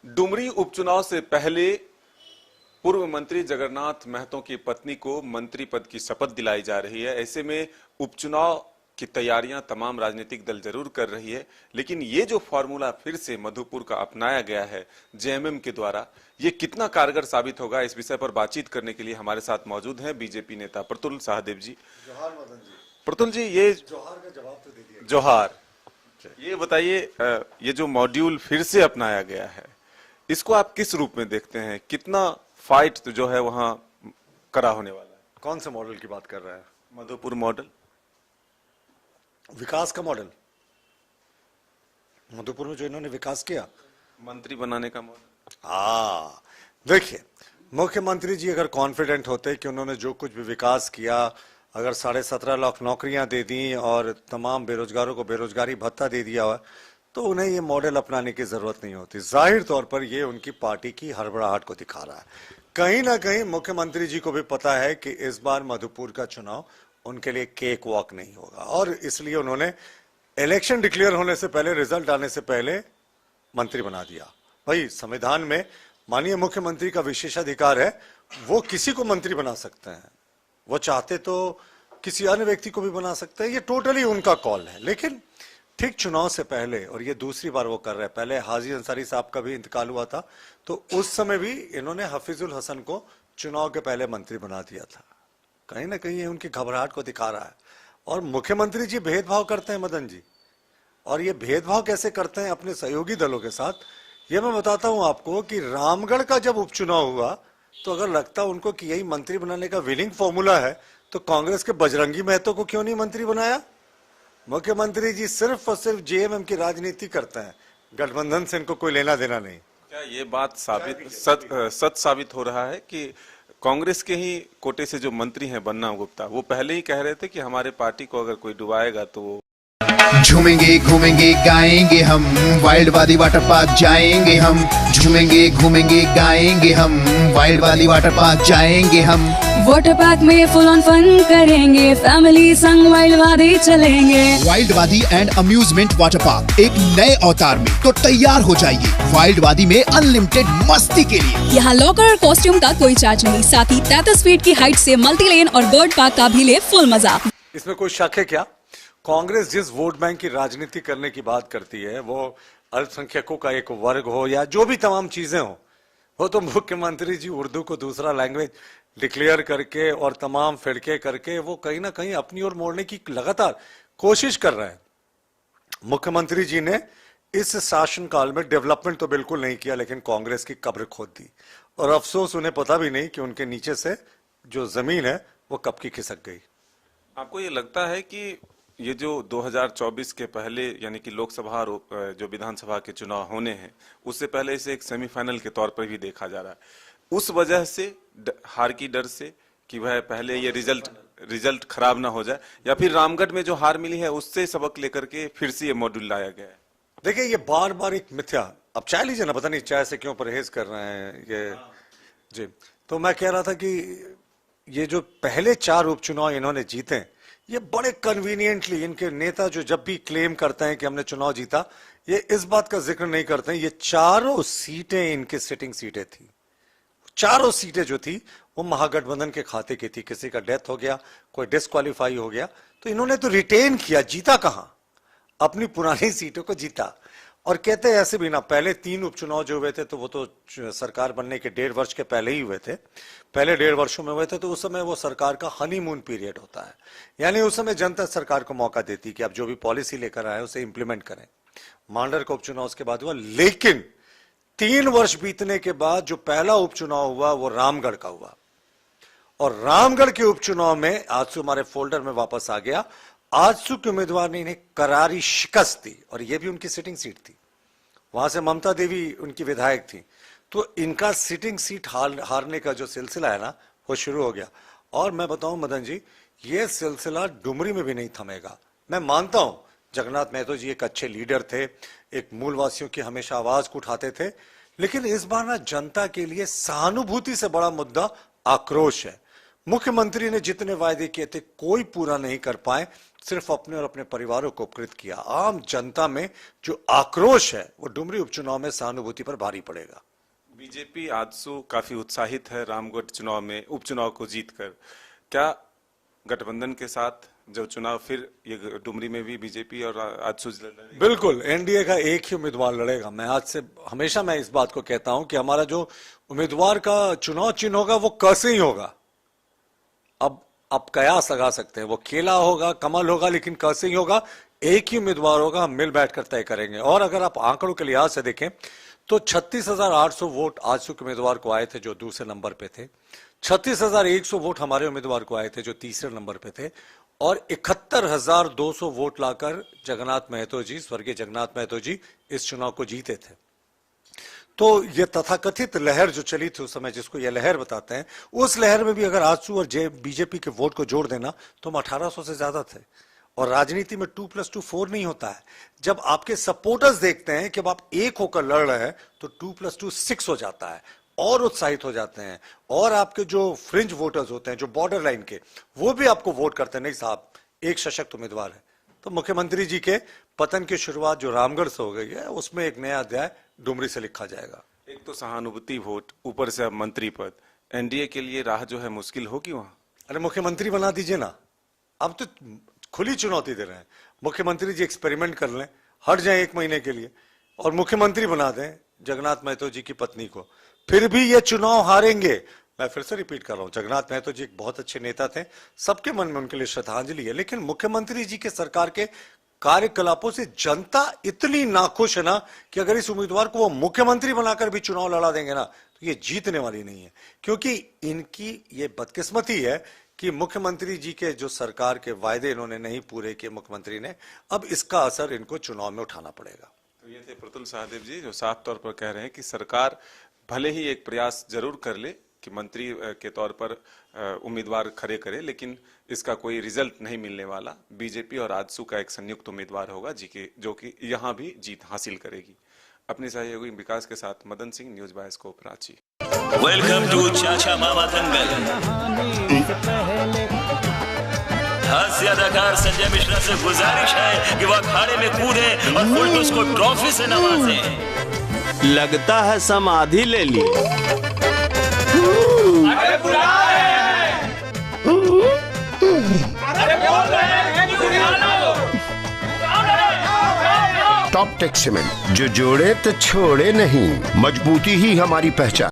डुमरी उपचुनाव से पहले पूर्व मंत्री जगन्नाथ महतो की पत्नी को मंत्री पद की शपथ दिलाई जा रही है। ऐसे में उपचुनाव की तैयारियां तमाम राजनीतिक दल जरूर कर रही है, लेकिन ये जो फॉर्मूला फिर से मधुपुर का अपनाया गया है जेएमएम के द्वारा, ये कितना कारगर साबित होगा, इस विषय पर बातचीत करने के लिए हमारे साथ मौजूद हैं बीजेपी नेता प्रतुल सहदेव जी। जोहार मदन जी। प्रतुल जी, ये जोहार का जवाब तो दे दिया। जोहार, ये बताइए, ये जो मॉड्यूल फिर से अपनाया गया है, इसको आप किस रूप में देखते हैं? कितना फाइट तो जो है वहां करा होने वाला है? कौन से मॉडल की बात कर रहा है? मधुपुर मॉडल, विकास का मॉडल। मधुपुर में जो इन्होंने विकास किया, मंत्री बनाने का मॉडल। देखिए, मुख्यमंत्री जी अगर कॉन्फिडेंट होते कि उन्होंने जो कुछ भी विकास किया, अगर 17.5 लाख नौकरियां दे दी और तमाम बेरोजगारों को बेरोजगारी भत्ता दे दिया हुआ, तो उन्हें ये मॉडल अपनाने की जरूरत नहीं होती। जाहिर तौर पर ये उनकी पार्टी की हड़बड़ाहट को दिखा रहा है। कहीं ना कहीं मुख्यमंत्री जी को भी पता है कि इस बार मधुपुर का चुनाव उनके लिए केक वॉक नहीं होगा, और इसलिए उन्होंने इलेक्शन डिक्लेयर होने से पहले, रिजल्ट आने से पहले मंत्री बना दिया। भाई, संविधान में माननीय मुख्यमंत्री का विशेषाधिकार है, वो किसी को मंत्री बना सकते हैं, वो चाहते तो किसी अन्य व्यक्ति को भी बना सकते हैं, ये टोटली उनका कॉल है। लेकिन ठीक चुनाव से पहले, और ये दूसरी बार वो कर रहे हैं, पहले हाजी अंसारी साहब का भी इंतकाल हुआ था, तो उस समय भी इन्होंने हफीजुल हसन को चुनाव के पहले मंत्री बना दिया था। कहीं ना कहीं ये उनकी घबराहट को दिखा रहा है। और मुख्यमंत्री जी भेदभाव करते हैं मदन जी, और ये भेदभाव कैसे करते हैं अपने सहयोगी दलों के साथ, ये मैं बताता हूं आपको कि रामगढ़ का जब उपचुनाव हुआ, तो अगर लगता उनको कि यही मंत्री बनाने का विनिंग फॉर्मूला है, तो कांग्रेस के बजरंगी महतो को क्यों नहीं मंत्री बनाया? मुख्यमंत्री जी सिर्फ और सिर्फ जेएमएम की राजनीति करते हैं, गठबंधन से इनको कोई लेना देना नहीं। क्या ये बात सच साबित हो रहा है कि कांग्रेस के ही कोटे से जो मंत्री हैं बन्ना गुप्ता, वो पहले ही कह रहे थे कि हमारे पार्टी को अगर कोई डुबाएगा तो वो झूमेंगे घूमेंगे गाएंगे हम, वाइल्ड वाली वाटर पार्क जाएंगे हम। झूमेंगे घूमेंगे गाएंगे हम, वाइल्ड वाली वाटर पार्क जाएंगे हम। वाटर पार्क में फुल ऑन फन करेंगे, फैमिली संग वाइल्ड वादी चलेंगे। वाइल्ड वादी एंड अम्यूजमेंट वाटर पार्क एक नए अवतार में तो तैयार हो जाइए वाइल्ड वादी में अनलिमिटेड मस्ती के लिए। यहाँ लॉकर और कॉस्ट्यूम का कोई चार्ज नहीं, साथ ही 33 फीट की हाइट से मल्टी लेन और बर्ड पार्क का भी ले फुल मजा। इसमें कोई शक है क्या? कांग्रेस जिस वोट बैंक की राजनीति करने की बात करती है, वो अल्पसंख्यकों का एक वर्ग हो या जो भी तमाम चीजें हो, वो तो मुख्यमंत्री जी उर्दू को दूसरा लैंग्वेज डिक्लेयर करके और तमाम फिरके करके वो कहीं ना कहीं अपनी ओर मोड़ने की लगातार कोशिश कर रहे हैं। मुख्यमंत्री जी ने इस शासनकाल में डेवलपमेंट तो बिल्कुल नहीं किया, लेकिन कांग्रेस की कब्र खोद दी, और अफसोस उन्हें पता भी नहीं कि उनके नीचे से जो जमीन है वो कब की खिसक गई। आपको ये लगता है कि ये जो 2024 के पहले, यानी कि लोकसभा और जो विधानसभा के चुनाव होने हैं, उससे पहले इसे एक सेमीफाइनल के तौर पर भी देखा जा रहा है, उस वजह से हार की डर से कि वह पहले ये रिजल्ट खराब ना हो जाए, या फिर रामगढ़ में जो हार मिली है उससे सबक लेकर के फिर से ये मॉड्यूल लाया गया है? देखिए, ये बार बार एक मिथ्या, अब चाय लीजिए ना, पता नहीं चाय से क्यों परहेज कर रहे हैं ये जी। तो मैं कह रहा था कि ये जो पहले 4 उपचुनाव इन्होंने जीते, ये बड़े कन्वीनियंटली इनके नेता जो जब भी क्लेम करते हैं कि हमने चुनाव जीता, ये इस बात का जिक्र नहीं करते हैं, ये चारों सीटें इनकी सिटिंग सीटें थी। चारों सीटें जो थी वो महागठबंधन के खाते की थी। किसी का डेथ हो गया, कोई डिस्क्वालीफाई हो गया, तो इन्होंने तो रिटेन किया, जीता कहां? अपनी पुरानी सीटों को जीता। और कहते हैं ऐसे भी ना, पहले 3 उपचुनाव जो हुए थे, तो वो तो सरकार बनने के 1.5 वर्ष के पहले ही हुए थे। पहले 1.5 वर्षों में हुए थे, तो उस समय वो सरकार का हनीमून पीरियड होता है, यानी उस समय जनता सरकार को मौका देती कि आप जो भी पॉलिसी लेकर आए उसे इंप्लीमेंट करें। मांडर का उपचुनाव उसके बाद हुआ, लेकिन 3 वर्ष बीतने के बाद जो पहला उपचुनाव हुआ वो रामगढ़ का हुआ, और रामगढ़ के उपचुनाव में आजसू हमारे फोल्डर में वापस आ गया। आजसू के उम्मीदवार ने इन्हें करारी शिकस्त दी, और यह भी उनकी सिटिंग सीट थी। वहां से ममता देवी उनकी विधायक थी, तो इनका सिटिंग सीट हारने का जो सिलसिला है ना, वो शुरू हो गया। और मैं बताऊं मदन जी, ये सिलसिला डुमरी में भी नहीं थमेगा। मैं मानता हूं जगन्नाथ महतो जी एक अच्छे लीडर थे, एक मूलवासियों की हमेशा आवाज को उठाते थे, लेकिन इस बार ना जनता के लिए सहानुभूति से बड़ा मुद्दा आक्रोश है। मुख्यमंत्री ने जितने वायदे किए थे कोई पूरा नहीं कर पाए, सिर्फ अपने और अपने परिवारों को उपकृत किया। आम जनता में जो आक्रोश है वो डुमरी उपचुनाव में सहानुभूति पर भारी पड़ेगा। बीजेपी आजसू काफी उत्साहित है रामगढ़ चुनाव में उपचुनाव को जीतकर। क्या गठबंधन के साथ जो चुनाव फिर ये डुमरी में भी बीजेपी और आजसू लड़ेगी? बिल्कुल, एनडीए का एक ही उम्मीदवार लड़ेगा। मैं आज से हमेशा मैं इस बात को कहता हूं कि हमारा जो उम्मीदवार का चुनाव चिन्ह होगा वो कैसे ही होगा। अब आप कयास लगा सकते हैं, वो केला होगा, कमल होगा, लेकिन कैसे ही होगा, एक ही उम्मीदवार होगा, हम मिल बैठकर तय करेंगे। और अगर आप आंकड़ों के लिहाज से देखें तो 36,800 वोट आजसू के उम्मीदवार को आए थे जो दूसरे नंबर पे थे, 36,100 वोट हमारे उम्मीदवार को आए थे जो तीसरे नंबर पे थे, और 71,200 वोट लाकर जगन्नाथ महतो जी, स्वर्गीय जगन्नाथ महतो जी इस चुनाव को जीते थे। तो ये तथाकथित लहर जो चली थी उस समय, जिसको ये लहर बताते हैं, उस लहर में भी अगर आजसू और बीजेपी के वोट को जोड़ देना तो हम 1800 से ज्यादा थे। और राजनीति में 2+2 4 नहीं होता है। जब आपके सपोर्टर्स देखते हैं कि अब आप एक होकर लड़ रहे हैं तो 2+2 6 हो जाता है और उत्साहित हो जाते हैं। और आपके जो फ्रिंज वोटर्स होते हैं, जो बॉर्डर लाइन के, वो भी आपको वोट करते हैं, नहीं साहब एक सशक्त उम्मीदवार है। तो मुख्यमंत्री जी के पतन की शुरुआत जो रामगढ़ से हो गई है, उसमें एक नया अध्याय डुमरी से लिखा जाएगा। एक तो सहानुभूति वोट, ऊपर से अब मंत्री पद, एनडीए के लिए राह जो है मुश्किल होगी वहां। अरे मुख्यमंत्री बना दीजिए ना, अब तो खुली चुनौती दे रहे हैं। मुख्यमंत्री जी एक्सपेरिमेंट कर लें, हट जाए 1 महीने के लिए और मुख्यमंत्री बना दें जगन्नाथ महतो जी की पत्नी को, फिर भी ये चुनाव हारेंगे। मैं फिर से रिपीट कर रहा हूं, जगन्नाथ महतो जी एक बहुत अच्छे नेता थे, सबके मन में उनके लिए श्रद्धांजलि है, लेकिन मुख्यमंत्री जी के सरकार के कार्यकलापों से जनता इतनी नाखुश है ना कि अगर इस उम्मीदवार को वो मुख्यमंत्री बनाकर भी चुनाव लड़ा देंगे ना तो ये जीतने वाली नहीं है। क्योंकि इनकी ये बदकिस्मती है कि मुख्यमंत्री जी के जो सरकार के वायदे इन्होंने नहीं पूरे किए मुख्यमंत्री ने, अब इसका असर इनको चुनाव में उठाना पड़ेगा। तो ये थे प्रतुल सहदेव जी जो साफ तौर पर कह रहे हैं कि सरकार भले ही एक प्रयास जरूर कर ले कि मंत्री के तौर पर उम्मीदवार खड़े करे, लेकिन इसका कोई रिजल्ट नहीं मिलने वाला। बीजेपी और आजसू का एक संयुक्त उम्मीदवार होगा जो कि यहां भी जीत हासिल करेगी। अपने सहयोगी विकास के साथ Madan Singh, news bioscope, Ranchi. Welcome to Chacha Mama दंगल। हास्य अदाकार संजय मिश्रा से गुजारिश है कि वह अखाड़े में कूदे और फुलटूस को ट्रॉफी से नवाजे। लगता है समाधि ले ली। अरे बुला रहे हैं। अरे बोल रहे हैं कि बुला लो। टॉप टेक सीमेंट, जो जोड़े तो छोड़े नहीं, मजबूती ही हमारी पहचान।